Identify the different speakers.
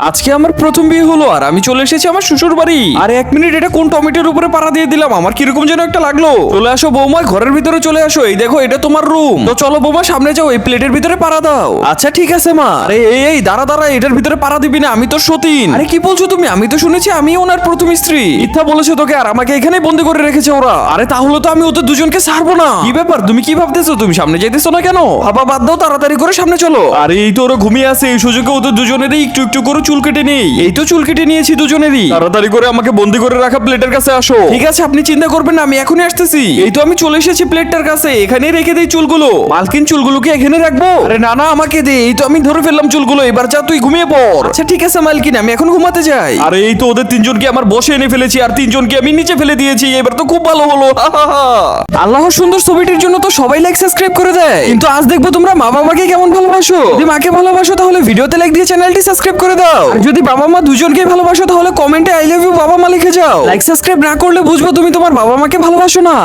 Speaker 1: আজকে আমার প্রথম বিয়ে হলো আর আমি চলে এসেছি আমার শ্বশুর বাড়ি। আরে এক মিনিট, এটা কোন টমেটোর উপরে পাড়া দিয়ে দিলাম? আমার কিরকম যেন একটা লাগলো। চলে আসো বৌমা, ঘরের ভিতরে চলে আসো। এই দেখো, এটা তোমার রুম। তো চলো বৌমা, সামনে যাও, এই প্লেটের ভিতরে পাড়া দাও। আচ্ছা ঠিক আছে মা। আরে এই দাঁড়া দাঁড়া, এটার ভিতরে পাড়া দিবি না, আমি তো সতীন। আরে কি বলছো তুমি? আমি তো শুনেছি আমি ওনার প্রথম স্ত্রী। মিথ্যা বলেছো তোকে, আর আমাকে এখানে বন্দি করে রেখেছে ওরা। আরে তাহলে তো আমি ওদের দুজনকে ছাড়বো না। কি ব্যাপার, তুমি কি ভাবতেছো? তুমি সামনে যাইতেছো না কেন? বাবা বাদ দাও, তাড়াতাড়ি করে সামনে চলো। আরে এই তো ওরা ঘুমিয়ে আছে, এই সুযোগে ওদের দুজনেরই একটু একটু করে চুল কেটে নেই। এই তো চুল কেটে নিয়েছি দুজনেরই। তাড়াতাড়ি করে আমাকে বন্দি করে রাখা প্লেটের কাছে আসো। ঠিক আছে, আপনি চিন্তা করবেন না, আমি এখনই আসতেছি। এই তো আমি চলে এসেছি প্লেটটার কাছে। এখানে রেখে দেই চুলগুলো। মালকিন, চুলগুলোকে এখানে রাখবো? আরে না না, আমাকে দে। এই তো আমি ধরে ফেললাম চুলগুলো। এবার যা তুই ঘুমিয়ে পড়। আচ্ছা ঠিক আছে মালকিন, আমি এখন ঘুমাতে যাই। আরে এই তো ওদের তিনজনকে আমার বসে এনে ফেলেছি, আর তিনজনকে আমি নিচে ফেলে দিয়েছি। এবার তো খুব ভালো হলো। আল্লাহর সুন্দর ছবিটির জন্য তো সবাই লাইক সাবস্ক্রাইব করে দেয়, কিন্তু আজ দেখবো তোমরা মা বাবাকে কেমন ভালোবাসো। যদি মাকে ভালোবাসো তাহলে ভিডিওতে লাইক দিয়ে চ্যানেলটি সাবস্ক্রাইব করে দাও। আর যদি বাবা মা দুজনকে ভালোবাসো তাহলে কমেন্টে আই লাভ ইউ বাবা মা লিখে যাও। লাইক সাবস্ক্রাইব না করলে বুঝবো তুমি তোমার বাবা মাকে ভালোবাসো না।